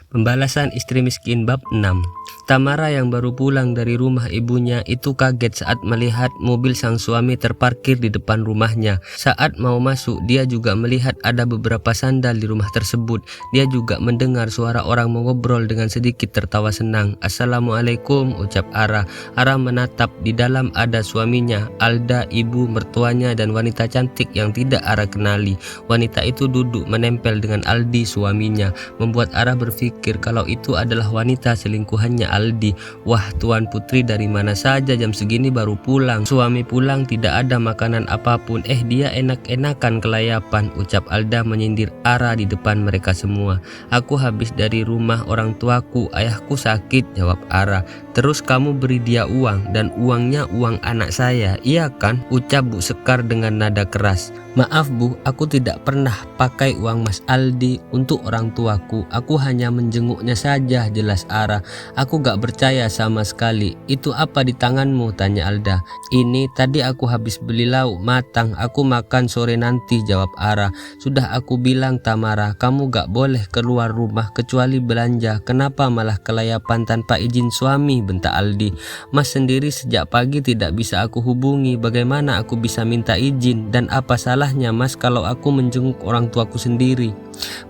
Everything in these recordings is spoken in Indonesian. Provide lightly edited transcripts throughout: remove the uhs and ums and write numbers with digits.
Pembalasan istri miskin bab 6. Tamara yang baru pulang dari rumah ibunya itu kaget saat melihat mobil sang suami terparkir di depan rumahnya. Saat mau masuk, dia juga melihat ada beberapa sandal di rumah tersebut. Dia juga mendengar suara orang mengobrol dengan sedikit tertawa senang. "Assalamualaikum," ucap Ara. Ara menatap, di dalam ada suaminya, Alda, ibu mertuanya, dan wanita cantik yang tidak Ara kenali. Wanita itu duduk menempel dengan Aldi, suaminya, membuat Ara berpikir kalau itu adalah wanita selingkuhannya Aldi. Wah, Tuan Putri dari mana saja jam segini baru pulang? Suami pulang tidak ada makanan apapun. Dia enak-enakan kelayapan, ucap Alda menyindir Ara di depan mereka semua. "Aku habis dari rumah orang tuaku, ayahku sakit," jawab Ara. "Terus kamu beri dia uang, dan uangnya uang anak saya, iya kan?" ucap Bu Sekar dengan nada keras. "Maaf Bu, aku tidak pernah pakai uang Mas Aldi untuk orang tuaku. Aku hanya menjenguknya saja," jelas Ara. "Aku gak percaya sama sekali. Itu apa di tanganmu?" tanya Alda. "Ini tadi aku habis beli lauk matang, aku makan sore nanti," jawab Ara. "Sudah aku bilang Tamara, kamu gak boleh keluar rumah kecuali belanja. Kenapa malah kelayapan tanpa izin suami?" bentak Aldi. "Mas sendiri sejak pagi tidak bisa aku hubungi. Bagaimana aku bisa minta izin? Dan apa salahnya Mas kalau aku menjenguk orang tuaku sendiri?"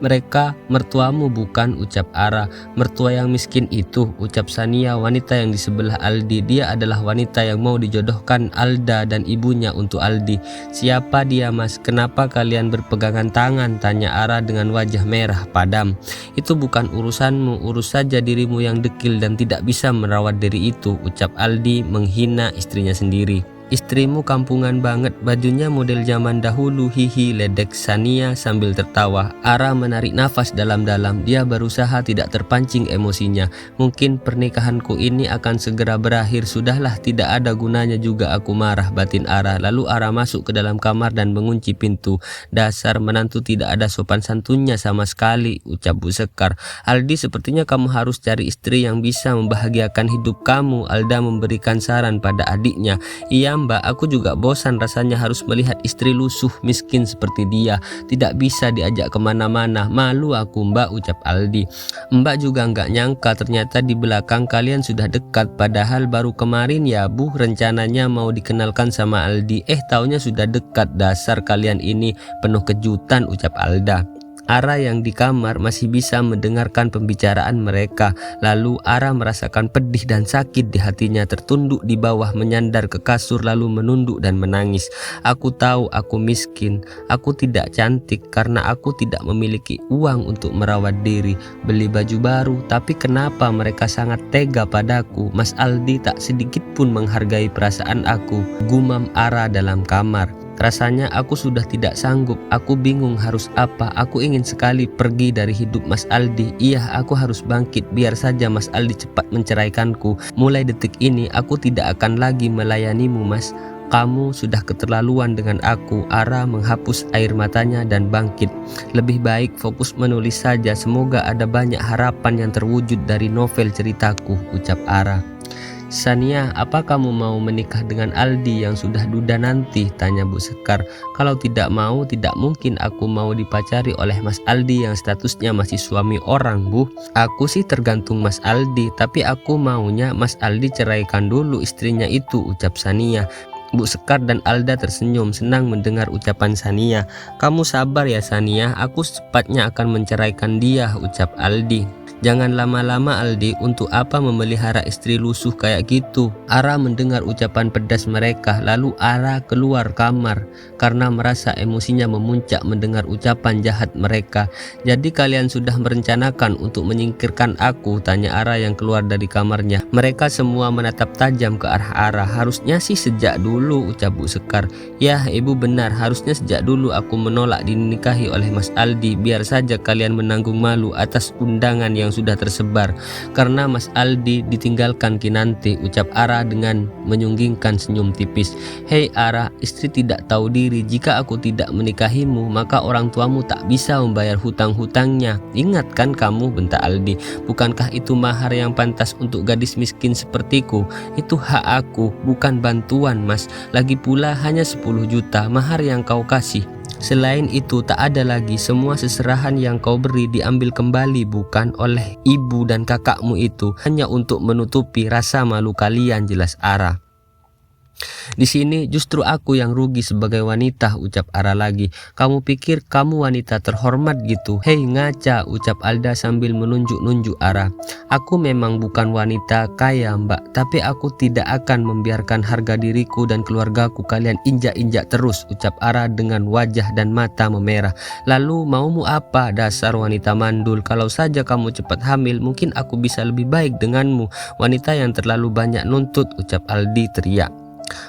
"Mereka mertuamu bukan?" ucap Ara. "Mertua yang miskin itu," ucap Sania, wanita yang di sebelah Aldi. Dia adalah wanita yang mau dijodohkan Alda dan ibunya untuk Aldi. "Siapa dia Mas? Kenapa kalian berpegangan tangan?" tanya Ara dengan wajah merah padam. "Itu bukan urusanmu, urus saja dirimu yang dekil dan tidak bisa merawat diri itu," ucap Aldi menghina istrinya sendiri. "Istrimu kampungan banget, bajunya model zaman dahulu, hihi," ledek Sania sambil tertawa. Ara menarik nafas dalam-dalam. Dia berusaha tidak terpancing emosinya. "Mungkin pernikahanku ini akan segera berakhir. Sudahlah, tidak ada gunanya juga aku marah," batin Ara. Lalu Ara masuk ke dalam kamar dan mengunci pintu. "Dasar menantu tidak ada sopan santunnya sama sekali," ucap Bu Sekar. "Aldi, sepertinya kamu harus cari istri yang bisa membahagiakan hidup kamu," Alda memberikan saran pada adiknya. "Iya Mbak, aku juga bosan rasanya harus melihat istri lusuh miskin seperti dia. Tidak bisa diajak kemana-mana. Malu aku Mbak," ucap Aldi. "Mbak juga nggak nyangka ternyata di belakang kalian sudah dekat. Padahal baru kemarin ya Bu rencananya mau dikenalkan sama Aldi. Taunya sudah dekat. Dasar kalian ini penuh kejutan," ucap Alda. Ara yang di kamar masih bisa mendengarkan pembicaraan mereka. Lalu Ara merasakan pedih dan sakit di hatinya, tertunduk di bawah, menyandar ke kasur lalu menunduk dan menangis. "Aku tahu aku miskin, aku tidak cantik karena aku tidak memiliki uang untuk merawat diri, beli baju baru, tapi kenapa mereka sangat tega padaku? Mas Aldi tak sedikit pun menghargai perasaan aku," gumam Ara dalam kamar. "Rasanya aku sudah tidak sanggup. Aku bingung harus apa. Aku ingin sekali pergi dari hidup Mas Aldi. Iya, aku harus bangkit. Biar saja Mas Aldi cepat menceraikanku. Mulai detik ini aku tidak akan lagi melayanimu Mas. Kamu sudah keterlaluan dengan aku." Ara menghapus air matanya dan bangkit. "Lebih baik fokus menulis saja. Semoga ada banyak harapan yang terwujud dari novel ceritaku," ucap Ara. "Sania, apa kamu mau menikah dengan Aldi yang sudah duda nanti?" tanya Bu Sekar. "Kalau tidak mau, tidak mungkin aku mau dipacari oleh Mas Aldi yang statusnya masih suami orang, Bu." "Aku sih tergantung Mas Aldi, tapi aku maunya Mas Aldi ceraikan dulu istrinya itu," ucap Sania. Bu Sekar dan Alda tersenyum senang mendengar ucapan Sania. "Kamu sabar ya Sania, aku secepatnya akan menceraikan dia," ucap Aldi. "Jangan lama-lama Aldi, untuk apa memelihara istri lusuh kayak gitu?" Ara mendengar ucapan pedas mereka, lalu Ara keluar kamar karena merasa emosinya memuncak mendengar ucapan jahat mereka. "Jadi kalian sudah merencanakan untuk menyingkirkan aku?" tanya Ara yang keluar dari kamarnya. Mereka semua menatap tajam ke arah Ara. "Harusnya sih sejak dulu," ucap Bu Sekar. "Ya, Ibu benar, harusnya sejak dulu aku menolak dinikahi oleh Mas Aldi. Biar saja kalian menanggung malu atas undangan yang sudah tersebar karena Mas Aldi ditinggalkan Kinanti," ucap Ara dengan menyunggingkan senyum tipis. "Hei Ara, istri tidak tahu diri. Jika aku tidak menikahimu, maka orang tuamu tak bisa membayar hutang-hutangnya. Ingat kan kamu?" bentak Aldi. "Bukankah itu mahar yang pantas untuk gadis miskin sepertiku? Itu hak aku, bukan bantuan Mas. Lagi pula hanya 10 juta mahar yang kau kasih. Selain itu tak ada lagi, semua seserahan yang kau beri diambil kembali bukan oleh ibu dan kakakmu itu, hanya untuk menutupi rasa malu kalian, jelas Ara. Di sini justru aku yang rugi sebagai wanita, ucap Ara lagi. Kamu pikir kamu wanita terhormat gitu? Hei ngaca, ucap Alda sambil menunjuk-nunjuk Ara. Aku memang bukan wanita kaya mbak, tapi aku tidak akan membiarkan harga diriku dan keluargaku kalian injak-injak terus, ucap Ara dengan wajah dan mata memerah. Lalu maumu apa dasar wanita mandul? Kalau saja kamu cepat hamil, mungkin aku bisa lebih baik denganmu. Wanita yang terlalu banyak nuntut, ucap Aldi teriak.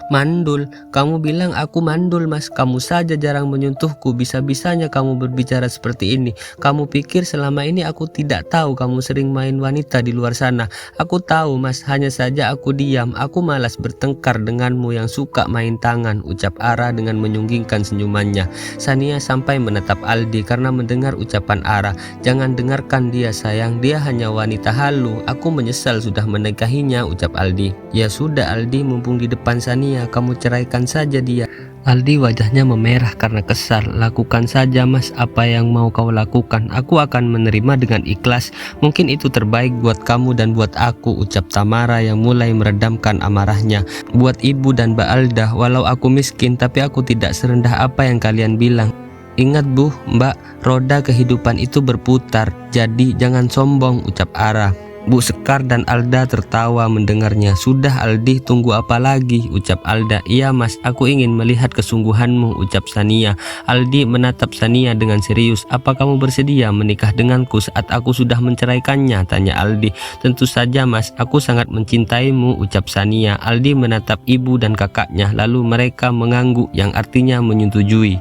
Mandul, kamu bilang aku mandul mas, kamu saja jarang menyentuhku, bisa-bisanya kamu berbicara seperti ini. Kamu pikir selama ini aku tidak tahu kamu sering main wanita di luar sana? Aku tahu mas, hanya saja aku diam, aku malas bertengkar denganmu yang suka main tangan, ucap Ara dengan menyunggingkan senyumannya. Sania sampai menatap Aldi karena mendengar ucapan Ara. Jangan dengarkan dia sayang, dia hanya wanita halu, aku menyesal sudah menikahinya, ucap Aldi. Ya sudah Aldi, mumpung di depan Sania, kamu ceraikan saja dia. Aldi wajahnya memerah karena kesal. Lakukan saja mas, apa yang mau kau lakukan, aku akan menerima dengan ikhlas. Mungkin itu terbaik buat kamu dan buat aku, ucap Tamara yang mulai meredamkan amarahnya. Buat ibu dan Mbak Alda, walau aku miskin tapi aku tidak serendah apa yang kalian bilang. Ingat bu, mbak, roda kehidupan itu berputar, jadi jangan sombong, ucap Ara. Bu Sekar dan Alda tertawa mendengarnya. Sudah Aldi, tunggu apa lagi, ucap Alda. Iya mas, aku ingin melihat kesungguhanmu, ucap Sania. Aldi menatap Sania dengan serius. Apa kamu bersedia menikah denganku saat aku sudah menceraikannya, tanya Aldi. Tentu saja mas, aku sangat mencintaimu, ucap Sania. Aldi menatap ibu dan kakaknya, lalu mereka mengangguk yang artinya menyetujui.